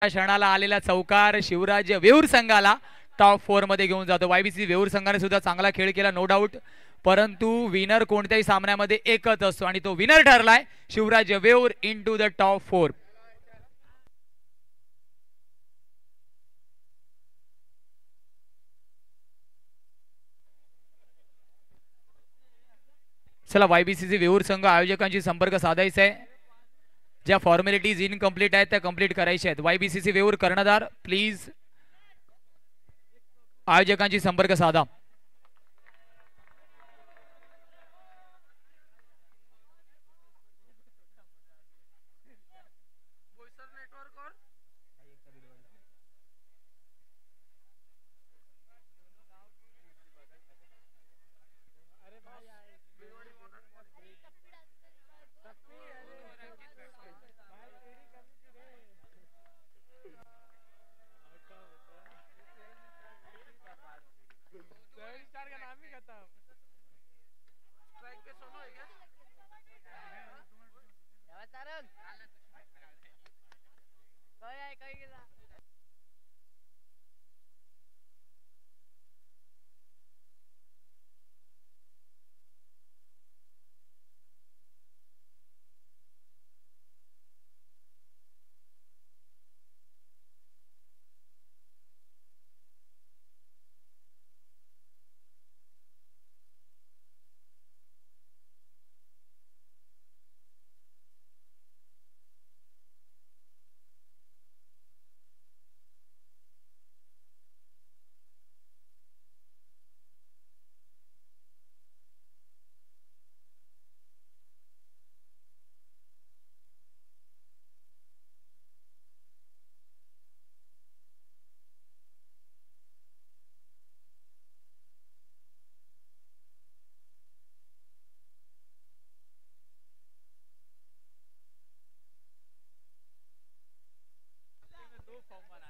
क्षणाला आलेला चौकार शिवराज वेऊर संघाला टॉप 4 मध्ये घेऊन जातो। वायबीसी वेऊर संघाने सुद्धा चांगला खेळ केला नो डाऊट, परंतु विनर कोणत्याही सामन्यामध्ये एकच असतो आणि तो विनर ठरलाय Shivraj Veur into the top 4। चला वायबीसीचे वेऊर संघ आयोजकांशी संपर्क साधायचा आहे, ज्या फॉर्मॅलिटीज इनकम्प्लीट आहेत त्या कंप्लीट करायच्या आहेत। वायबीसीचे वेऊर कर्णधार प्लीज आयोजकांशी संपर्क साधा।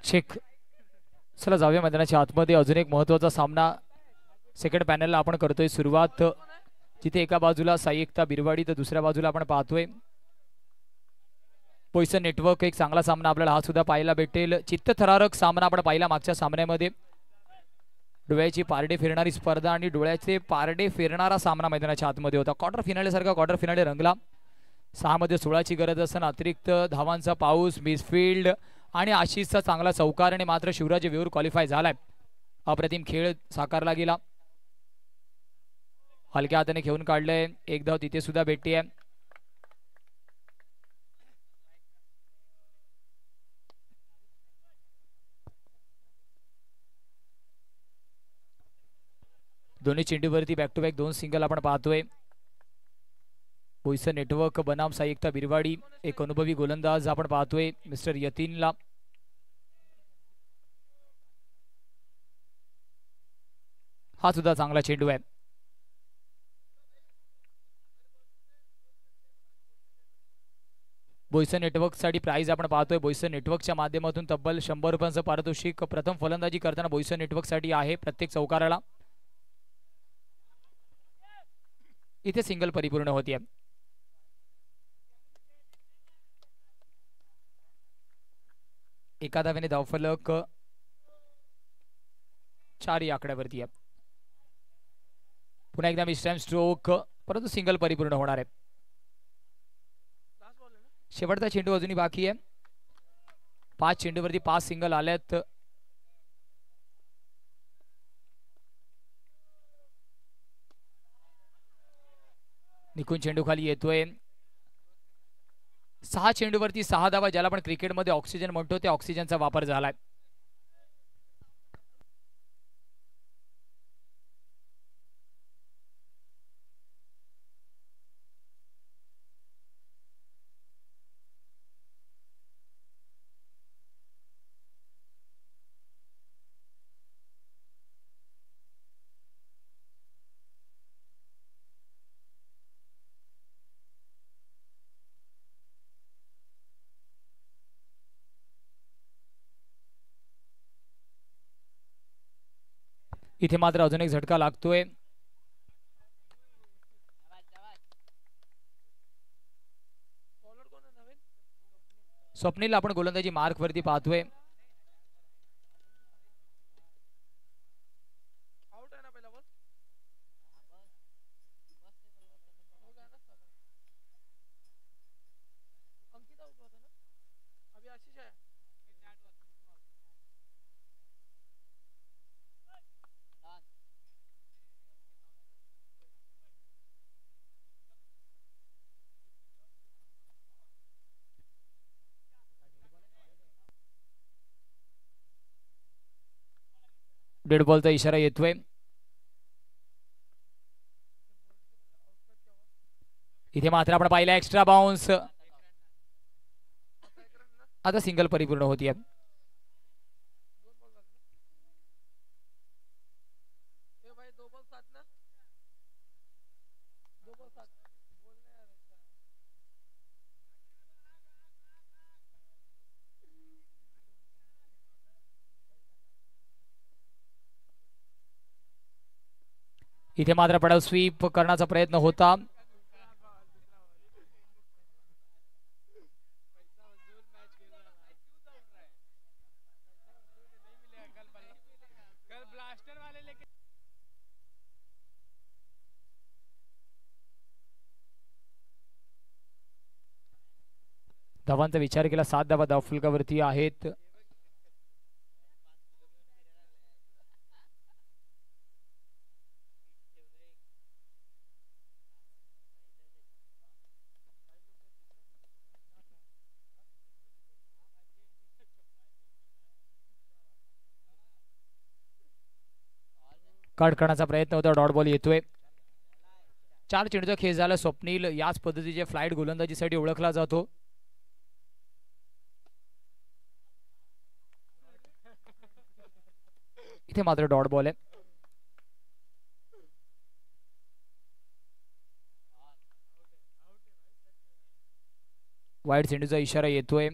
चेक। चला जाऊया मैदानाच्या आतमध्ये। अजून एक महत्त्वाचा सामना सेकंड पॅनलला आपण करतोय सुरुवात, जिथे एका बाजूला साई एकता बिरवाडी तर दुसऱ्या बाजूला आपण पाहतोय पोईसन नेटवर्क। एक चांगला सामना आपल्याला हा सुद्धा पाहायला भेटेल। चित्तथरारक सामना आपण पाहिला मागच्या सामन्यामध्ये, डोळ्याची पारडे फिरणारी स्पर्धा आणि डोळ्याचे पारडे फिरणारा सामना मैदानाच्या आतमध्ये होता। क्वार्टर फिनाले सारखा क्वार्टर फिनाले रंगला। 6 मध्ये 16ची गरज असताना अतिरिक्त धावांचा पाऊस, मिसफिल्ड आणि आशिषचा चांगला चौकार आणि मात्र शिवराज वेऊर क्वालिफाय झालाय। अप्रतिम खेळ साकारला गेला, हलक्या हाताने खेळून काढलंय, एक धाव तिथे सुद्धा भेटते आहे। दोन्ही चेंडूवरती बॅक टू बॅक 2 सिंगल आपण पाहतोय। पोईसन नेटवर्क बनाम साई एकता बिरवाडी, एक अनुभवी गोलंदाज आपण पाहतोय मिस्टर यतीनला। हा सुद्धा चांगला चेंडू आहे। बोईसन नेटवर्क साठी प्राइज आपण पाहतोय बोईसन नेटवर्कच्या माध्यमातून तब्बल 100 रुपयांचं पारितोषिक प्रथम फलंदाजी करताना बोईसन नेटवर्क साठी आहे प्रत्येक चौकाराला। इथे सिंगल परिपूर्ण होती आहे। एका धावेने धावफलक 4 या आकड्यावरती आहे। पुन्हा एकदा मिस्टाइम स्ट्रोक, परंतु सिंगल परिपूर्ण होणार आहे। शेवटचा चेंडू अजूनही बाकी आहे। 5 चेंडूवरती 5 सिंगल आल्यात। निकून चेंडू खाली येतोय। 6 चेंडूवरती 6 धावा, ज्याला आपण क्रिकेटमध्ये ऑक्सिजन म्हणतो त्या ऑक्सिजनचा वापर झालाय। इथे मात्र अजून एक झटका लागतोय। स्वप्नील आपण गोलंदाजी मार्क वरती पाहतोय. डेड बॉलचा इशारा येतोय. इथे मात्र आपण पाहिला एक्स्ट्रा बाउन्स. आता सिंगल परिपूर्ण होतीये. इथे मात्र पडल स्वीप करण्याचा प्रयत्न होता. धावांचा विचार केला 7 धावा धावफलकावरती आहेत. कट करण्याचा प्रयत्न होता. डॉट बॉल येतोय. 4 चेंडूचा खेळ झाला. स्वप्नील याच पद्धतीचे फ्लाईट गोलंदाजीसाठी ओळखला जातो. इथे मात्र डॉट बॉल आहे. वाईट चेंडूचा इशारा येतोय.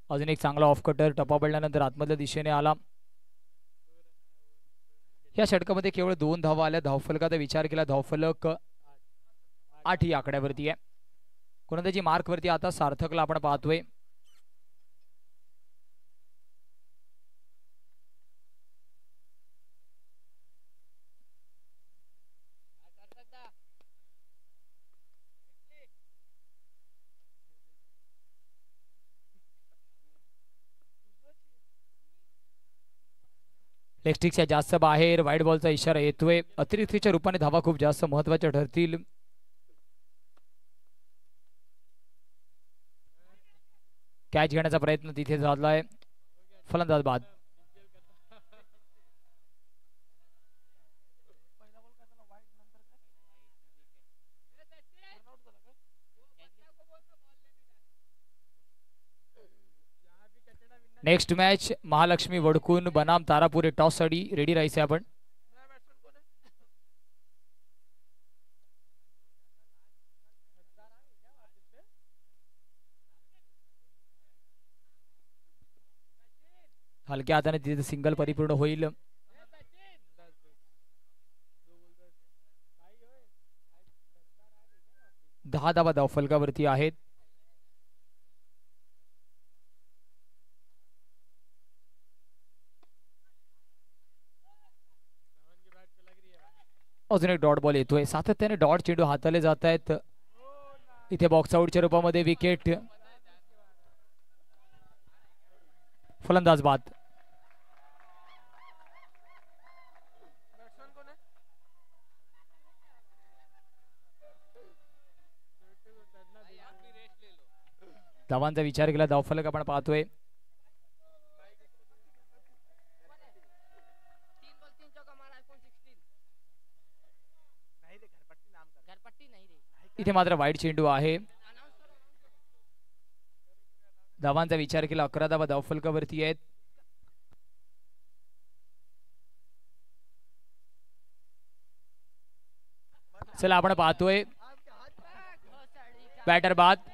अजून एक चांगला ऑफ कटर टप्पा पडल्यानंतर आतमधल्या दिशेने आला. या षटकामध्ये केवळ 2 धावा आल्या. धावफलकाचा विचार केला धावफलक 8 ही आकड्यावरती आहे. गोलंदाजी मार्क वरती आता सार्थकला आपण पाहतोय. लेगस्टिक्सच्या जास्त बाहेर. वाईट बॉलचा इशारा येतोय. अतिरिक्तच्या रूपाने धावा खूप जास्त महत्वाच्या ठरतील. कॅच घेण्याचा प्रयत्न तिथे झालाय. फलंदाज बाद. नेक्स्ट मॅच महालक्ष्मी वडकून बनाम तारापुरे टॉस साठी रेडी राहायचे आपण. हलक्या हाताने तिथे सिंगल परिपूर्ण होईल. 10 धावा धावफलकावरती आहेत. अजून एक डॉट बॉल येतोय. सातत्याने डॉट चेंडू हाताले जात आहेत. इथे बॉक्स आउटच्या रूपामध्ये विकेट. फलंदाज बाद. धावांचा विचार केला धावफलक आपण पाहतोय. इथे मात्र वाईट चेंडू आहे. धावांचा विचार केला 11 धावा धावफलकावरती आहेत. चला आपण पाहतोय बॅटर बाद.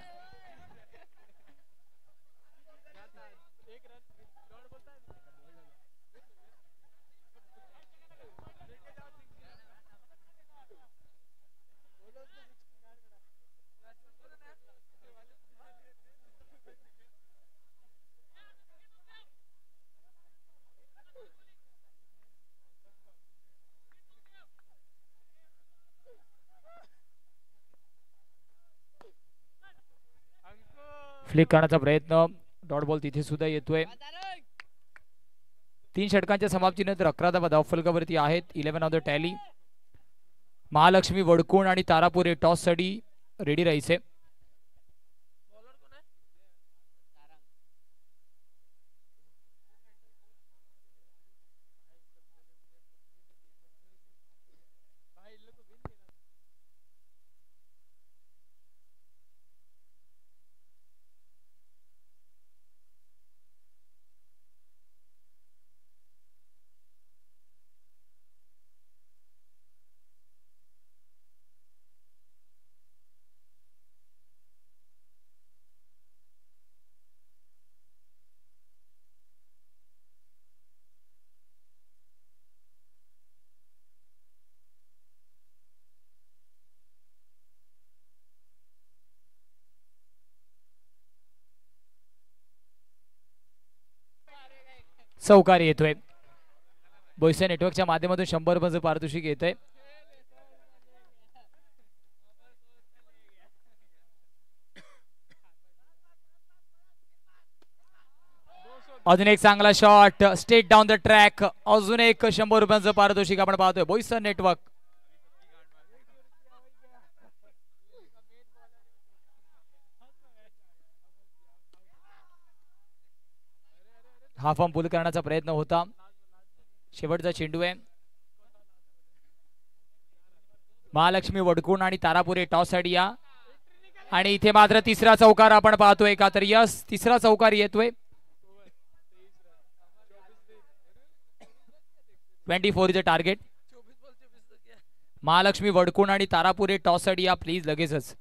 फ्लिक करण्याचा प्रयत्न, डॉट बॉल तिथे सुद्धा येतोय. 3 षटकांच्या समाप्तीनंतर 11 धावा फलकावरती आहेत. 11 ऑन द टॅली. महालक्ष्मी वडकोण आणि तारापुरे टॉस साठी रेडी राहायचे. चौकार येतोय. बोईसे नेटवर्कच्या माध्यमातून 100 रुपयांचं पारितोषिक येतंय. अजून एक चांगला shot, state down the track. अजून एक 100 रुपयांचं पारितोषिक आपण पाहतोय. बोईसर नेटवर्क. हा फॉर्म पूल करण्याचा प्रयत्न होता. शेवटचा चेंडू आहे. महालक्ष्मी वडकोण आणि तारापुरे टॉस साठी या. आणि इथे मात्र तिसरा चौकार आपण पाहतोय का, तर यस, तिसरा चौकार येतोय. 24 इज टार्गेट. महालक्ष्मी वडकोण आणि तारापुरे टॉस साठी या प्लीज लगेचच.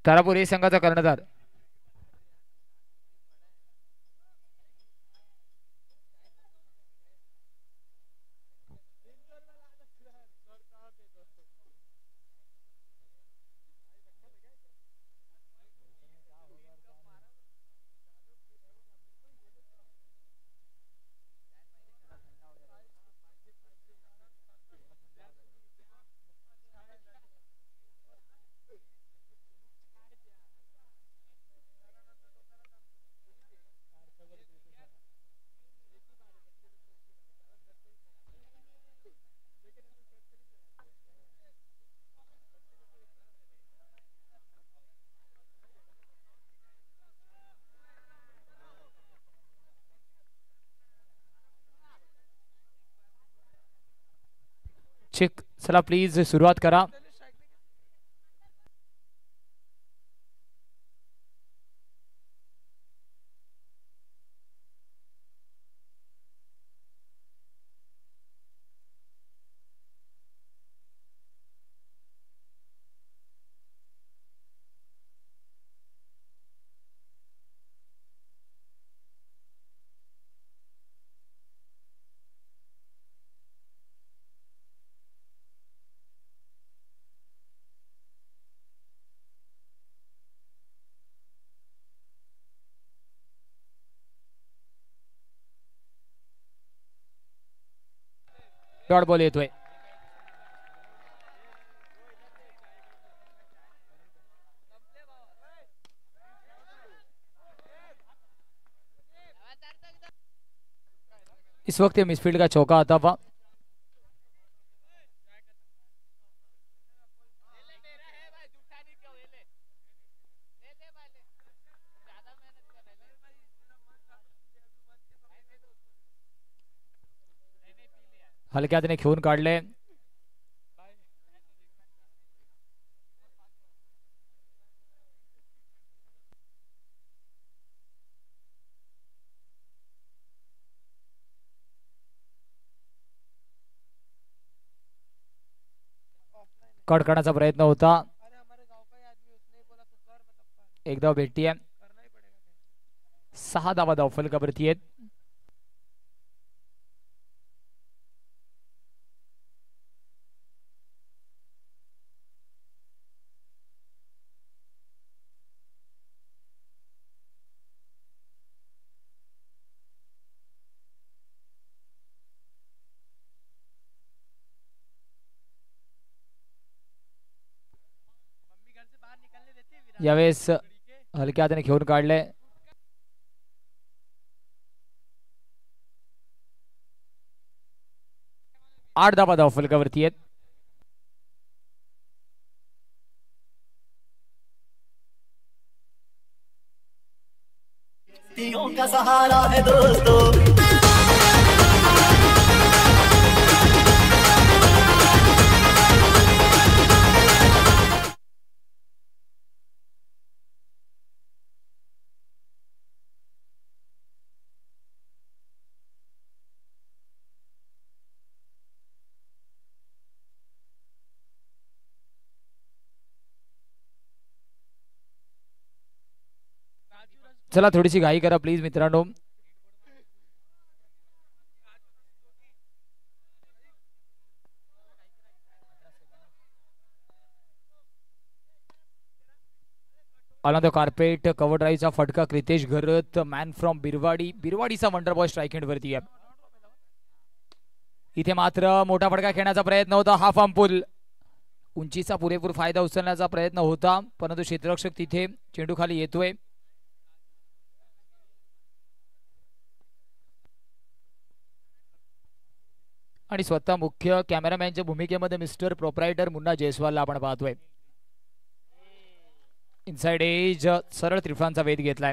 तारापूर हे संघाचा कर्णधार. चेक. चला प्लीज सुरुवात करा. डॉट बॉल येतोय. इस वक्त ये मिसफील्ड का चौका आता था. हलक्या हाताने खेळून काढले. कट करण्याचा प्रयत्न होता. एकदा भेटती आहे. 6 धावा धावफलकावरती आहेत. यावेळेस हलक्या हाताने घेऊन काढले. आठ धावा धावफलकावरती आहेत. का सहारा है दोस्तों. चला थोडीशी घाई करा प्लीज मित्रांनो. ऑन द कार्पेट कव्हर ड्राईव्हचा फटका क्रितेश घरत मॅन फ्रॉम बिरवाडीचा वंडर बॉय स्ट्राईक एंड वरती आहे. इथे मात्र मोठा फटका खेळण्याचा प्रयत्न होता. हाफ अंपुल उंचीचा पुरेपूर फायदा उचलण्याचा प्रयत्न होता परंतु क्षेत्ररक्षक तिथे चेंडू खाली येतोय. आणि स्वतः मुख्य कॅमेरामॅनच्या भूमिकेमध्ये मिस्टर प्रोप्रायटर मुन्ना जयस्वालला आपण पाहतोय. इनसाइड एज सरळ त्रिफळांचा वेध घेतलाय.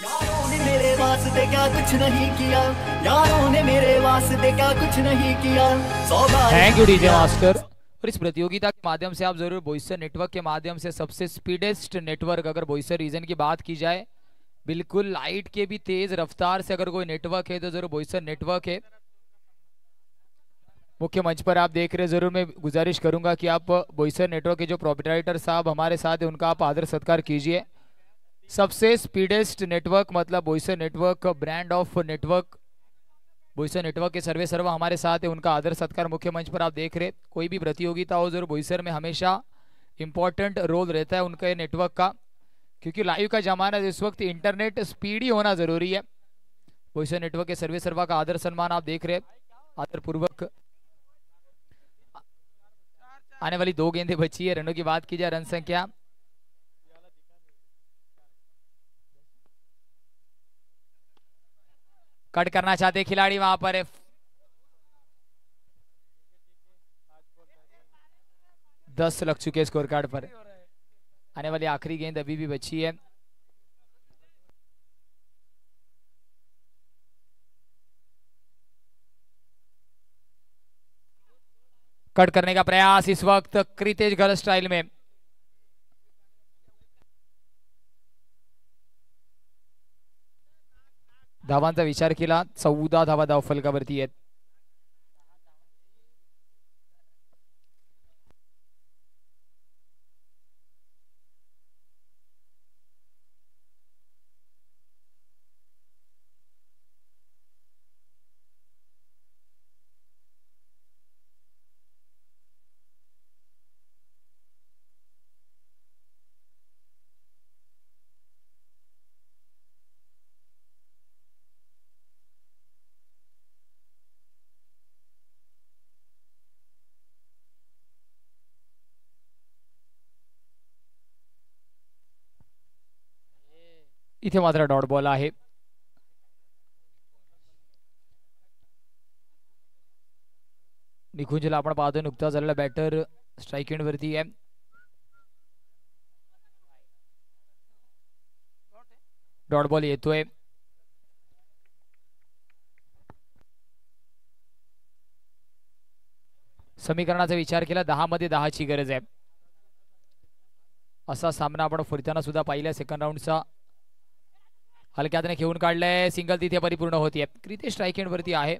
यारों ने मेरे वास्ते क्या कुछ नहीं किया. यारों ने मेरे वास्ते क्या कुछ नहीं किया. Thank you DJ master. और इस प्रतियोगिता के माध्यम से आप जरूर बोईसर नेटवर्क के माध्यम से सबसे स्पीडेस्ट नेटवर्क अगर बोईसर रीजन की बात की जाए बिल्कुल लाइट के भी तेज रफ्तार से अगर कोई नेटवर्क है तो जरूर बोईसर नेटवर्क है. मुख्य मंच पर आप देख रहे जरूर मैं गुजारिश करूंगा कि आप बोईसर नेटवर्क के जो प्रोप्राइटर साहब हमारे साथ है उनका आप आदर सत्कार कीजिए. सबसे स्पीडेस्ट नेटवर्क मतलब Boisar network brand of network. Boisar network के सर्वे सर्वा हमारे साथ है उनका आदर सत्कार मुख्य मंच पर आप देख रहे. कोई भी प्रतियोगिता हो जरूर बोईसर में हमेशा इंपॉर्टेंट रोल रहता है उनका नेटवर्क का क्योंकि लाइव का जमाना इस वक्त इंटरनेट स्पीड ही होना जरूरी है. बोईसर नेटवर्क के सर्वे सर्वा का आदर सम्मान आप देख रहे आदर पूर्वक. आने वाली 2 गेंदें बची है. रनों की बात की जाए रन संख्या कट करना चाहते खिलाड़ी वहां पर 10 लग चुके स्कोर कार्ड पर. आने वाली आखिरी गेंद अभी भी बची है. कट करने का प्रयास इस वक्त क्रितेश घर स्टाइल में. धावांचा विचार केला 14 धावा धावफलकावरती आहेत. इथे मात्र डॉट बॉल आहे. निकुंजला आपण पाहतोय नुकता झालेला बॅटर स्ट्राइक एंड वरती आहे. डॉट बॉल येतोय. समीकरणाचा विचार केला 10 मध्ये 10 ची गरज आहे. असा सामना आपण फिरताना सुद्धा पाहिला. सेकंड राऊंडचा हलक्या हाताने घेऊन काढलाय. सिंगल तिथे परिपूर्ण होतीये. क्रितेश स्ट्राइक एंड वरती आहे.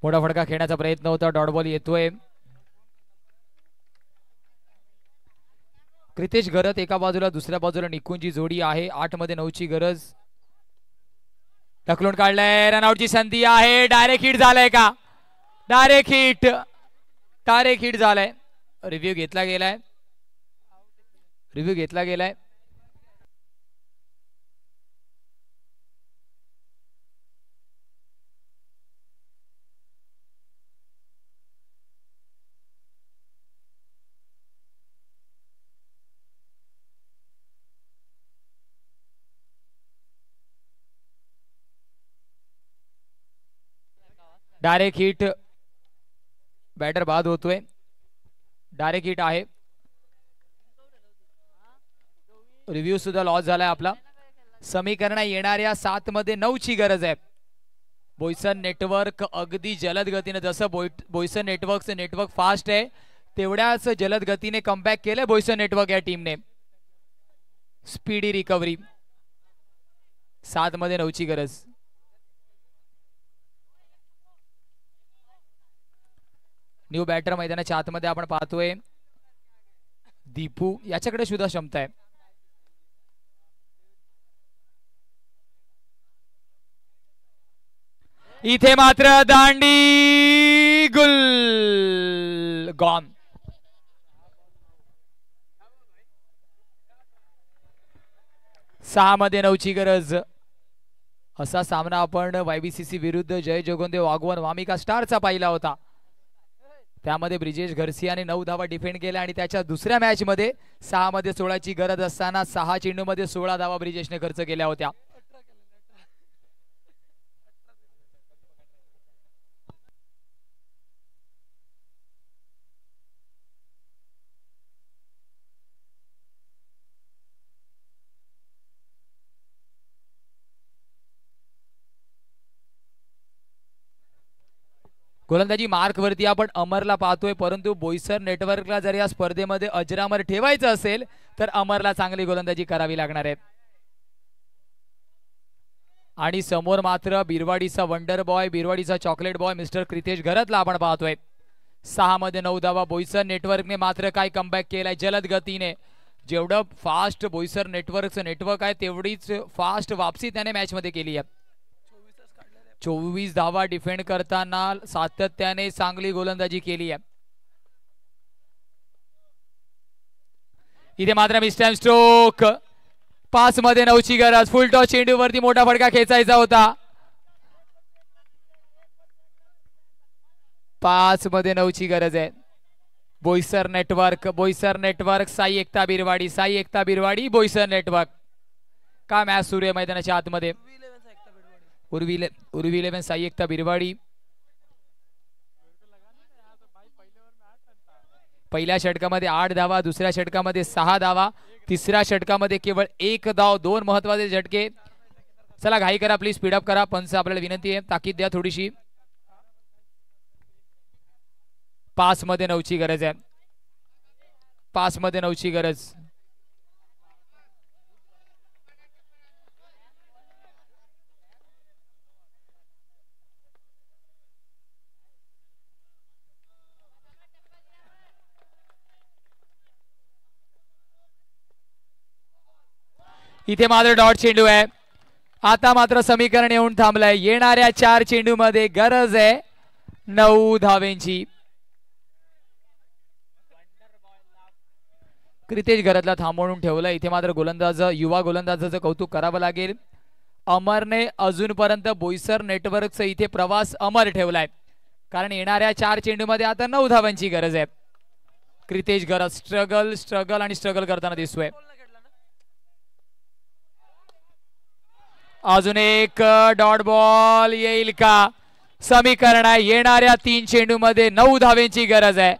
मोठा फटका खेळण्याचा प्रयत्न होता. डॉट बॉल येतोय. क्रितेश घरत एका बाजूला दुसऱ्या बाजूला निकुंजी जोडी आहे. 8 मध्ये 9 ची गरज. ढकलून काढलंय. रनआउटची संधी आहे. डायरेक्ट हिट झालंय का डायरेक्ट हिट झालाय. रिव्ह्यू घेतला गेलाय. Direct hit. बॅटर बाद होतोय. डायरेक्ट हिट आहे. रिव्ह्यू सुद्धा लॉस झालाय आपला. समीकरण येणाऱ्या 7 मध्ये 9 ची गरज आहे. बोईसर नेटवर्क अगदी जलद गतीने, जसं बोईसर नेटवर्कचं नेटवर्क फास्ट आहे तेवढ्याच जलद गतीने कमबॅक केलंय बोईसर नेटवर्क या टीमने. Speedy recovery. 7 मध्ये 9 ची गरज. न्यू बॅटर मैदानाच्या आतमध्ये आपण पाहतोय दीपू. याच्याकडे सुद्धा क्षमता आहे. इथे मात्र दांडी गुल गॉन. सहा मध्ये 9 ची गरज. असा सामना आपण YBCC विरुद्ध जय जोगोंदे वागवन वामिका स्टारचा पाहिला होता. त्यामध्ये ब्रिजेश घरसियाने 9 धावा डिफेंड केल्या आणि त्याच्या दुसऱ्या मॅच मध्ये 6 मध्ये 16 ची गरज असताना 6 चेंडू मध्ये 16 धावा ब्रिजेशने खर्च केल्या होत्या. गोलंदाजी मार्क वरती आपण अमरला पाहतोय, परंतु बोईसर नेटवर्कला जर या स्पर्धेमध्ये अजरामर ठेवायचं असेल तर अमरला चांगली गोलंदाजी करावी लागणार आहे. आणि समोर मात्र बिरवाडीचा वंडर बॉय, बिरवाडीचा चॉकलेट बॉय मिस्टर क्रितेश घरतला आपण पाहतोय. 6 मध्ये 9 धावा. बोईसर नेटवर्कने मात्र काय कमबॅक केलाय जलद गतीने. जेवढं फास्ट बोईसर नेटवर्कचं नेटवर्क आहे तेवढीच फास्ट वापसी त्याने मॅच मध्ये केली आहे. 24 धावा डिफेंड करताना सातत्याने चांगली गोलंदाजी केली आहे. इथे मात्र मिस्टर स्ट्रोक. 5 मध्ये 9 ची गरज. फुल टॉस चेंडू वरती मोठा फटका खेचायचा होता. 5 मध्ये 9 ची गरज आहे. Boisar network Sai Ekta Birwadi Boisar network. काय मॅच सुरू आहे मैदानाच्या आतमध्ये. उर्वी 11 साई एकता बिरवाडी. पहिल्या षटकामध्ये 8 धावा, दुसऱ्या षटकामध्ये 6 धावा, तिसऱ्या षटकामध्ये केवळ 1 धाव. 2 महत्वाचे झटके. चला घाई करा प्लीज, स्पीडअप करा. पंच आपल्याला विनंती आहे, ताकीद द्या थोडीशी. 5 मध्ये 9 ची गरज आहे. 5 मध्ये 9 ची गरज. इथे मात्र डॉट चेंडू आहे. आता मात्र समीकरण येऊन थांबलंय. येणाऱ्या 4 चेंडू मध्ये गरज आहे 9 धावेंची. क्रितेश घरतला थांबवून ठेवलं. इथे मात्र युवा गोलंदाजाचं कौतुक करावं लागेल. अमरने अजूनपर्यंत बोईसर नेटवर्कचा इथे प्रवास अमर ठेवलाय, कारण येणाऱ्या 4 चेंडू मध्ये आता 9 धावांची गरज आहे. क्रितेश घरत स्ट्रगल करताना दिसतोय. अजून एक डॉट बॉल येईल का. समीकरण आहे येणाऱ्या 3 चेंडू मध्ये 9 धावेंची गरज आहे.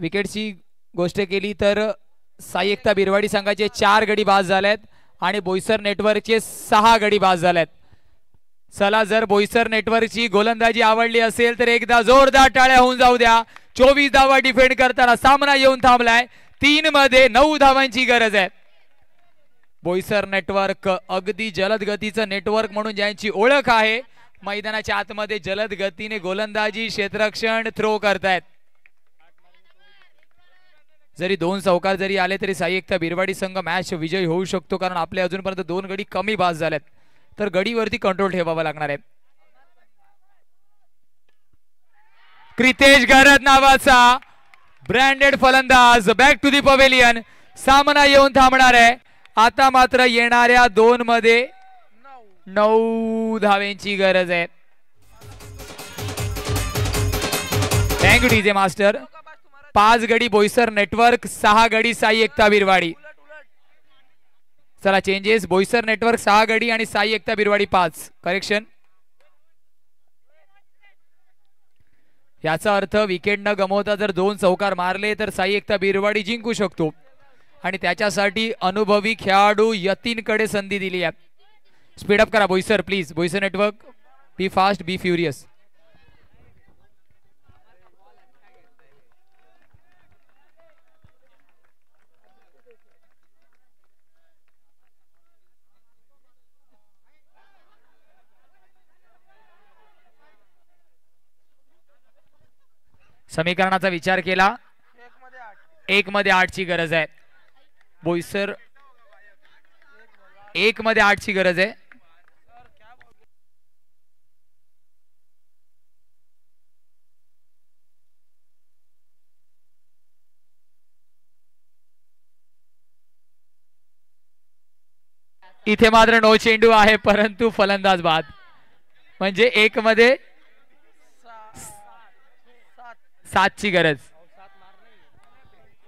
विकेटची गोष्ट केली तर साई एकता बिरवाडी संघाचे 4 गडी बाद झालेत आणि बोईसर नेटवर्कचे 6 गडी बाद झालेत. चला, जर बोईसर नेटवर्कची गोलंदाजी आवडली असेल तर एकदा जोरदार टाळ्या होऊन जाऊ द्या. 24 धावा डिफेंड करताना सामना येऊन थांबलाय. 3 मध्ये 9 धावांची गरज आहे. बोईसर नेटवर्क अगदी जलद गतीचं नेटवर्क म्हणून ज्यांची ओळख आहे, मैदानाच्या आतमध्ये जलद गतीने गोलंदाजी, क्षेत्ररक्षण, थ्रो करतायत. जरी 2 चौकार जरी आले तरी साई एकता बिरवाडी संघ मॅच विजयी होऊ शकतो, कारण आपले अजूनपर्यंत 2 गडी कमी बाद झालेत, तर गडीवरती कंट्रोल ठेवावा लागणार आहे. क्रितेश गरज नावाचा ब्रँडेड फलंदाज बॅक टू दी पवेलियन. सामना येऊन थांबणार आहे. आता मात्र येणाऱ्या 2 मध्ये 9 धावेंची गरज आहे. Thank you DJ master. 5 गडी बोईसर नेटवर्क, 6 गडी साई एकता बिरवाडी. चला चेंजेस. बोईसर नेटवर्क 6 गडी आणि साई एकता बिरवाडी 5. करेक्शन. याचा अर्थ विकेट न गमवता जर 2 चौकार मारले तर साई एकता बिरवाडी जिंकू शकतो, आणि त्याच्यासाठी अनुभवी खेळाडू यतीनकडे संधी दिली आहे. स्पीडअप करा Boisar please. Boisar network, be fast, be furious. समीकरणाचा विचार केला. 1 मध्ये 8 ची गरज आहे. बोईसर 1 मध्ये 8 ची गरज आहे. इथे मात्र नो चेंडू आहे, परंतु फलंदाज बाद, म्हणजे 1 मध्ये 7 ची गरज.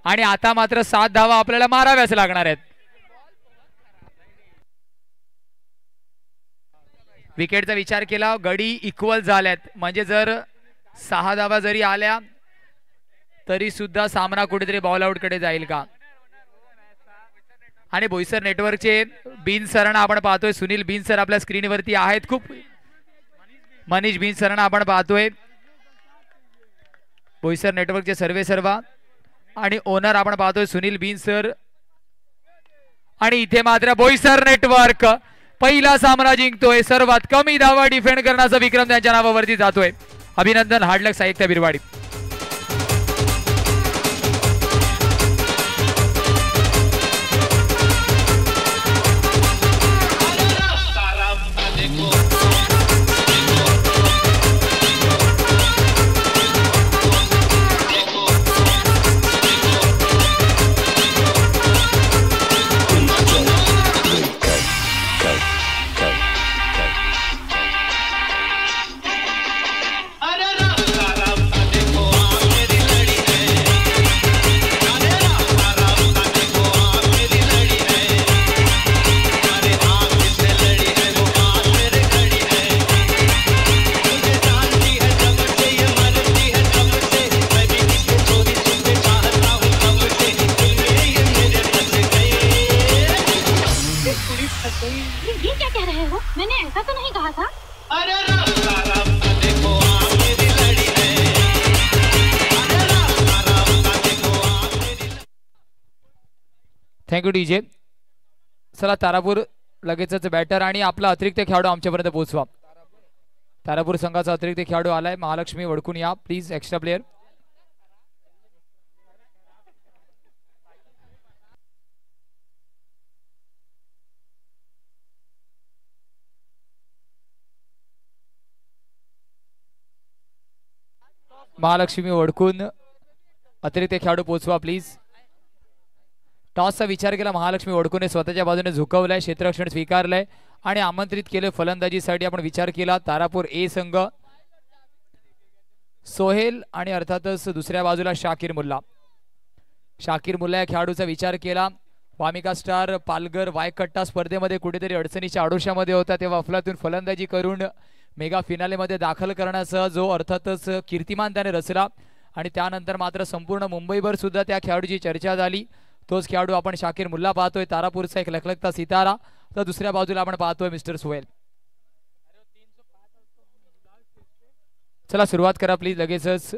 आणि आता मात्र 7 धावा आपल्याला माराव्याच लागणार आहेत. विकेटचा विचार केला, गडी इक्वल झाल्यात, म्हणजे जर 6 धावा जरी आल्या तरी सुद्धा सामना कुठेतरी बॉल आउट कडे जाईल का. आणि बोईसर नेटवर्कचे बिन सरांना आपण पाहतोय. सुनील बिन सर आपल्या स्क्रीनवरती आहेत. खूप मनीष बिन सरांना आपण पाहतोय. बोईसर नेटवर्कचे सर्वेसर्वा आणि ओनर आपण पाहतोय सुनील बिन सर. आणि इथे मात्र बोईसर नेटवर्क पहिला सामना जिंकतोय. सर्वात कमी धावा डिफेंड करण्याचा विक्रम त्यांच्या नावावरती जातोय. अभिनंदन. Hard luck Sai Ekta Birwadi. Thank you DJ. चला तारापूर लगेचच बॅटर आणि आपला अतिरिक्त खेळाडू आमच्यापर्यंत पोहोचवा. तारापूर संघाचा अतिरिक्त खेळाडू आलाय. महालक्ष्मी वडकून या please. Extra player. Mahalakshmi Vadkun अतिरिक्त खेळाडू पोहोचवा प्लीज. टॉसचा विचार केला. महालक्ष्मी वडकूने स्वतःच्या बाजूने झुकवलाय, क्षेत्ररक्षण स्वीकारलंय आणि आमंत्रित केले फलंदाजीसाठी. आपण विचार केला तारापूर ए संघ, सोहेल आणि अर्थातच दुसऱ्या बाजूला शाकीर मुल्ला. शाकीर मुल्ला या खेळाडूचा विचार केला. वामिका स्टार पालघर वायकट्टा स्पर्धेमध्ये कुठेतरी अडचणीच्या आडोशामध्ये होता, तेव्हा अफलातून फलंदाजी करून मेगा फिनालेमध्ये दाखल करण्याचा जो अर्थातच कीर्तिमान त्याने रचला आणि त्यानंतर मात्र संपूर्ण मुंबईभर सुद्धा त्या खेळाडूची चर्चा झाली. तोच खेळाडू आपण शाकीर मुल्ला पाहतोय. तारापूरचा एक लखलखता सितारा. तर दुसऱ्या बाजूला आपण पाहतोय मिस्टर सोहेल. चला सुरुवात करा प्लीज लगेचच.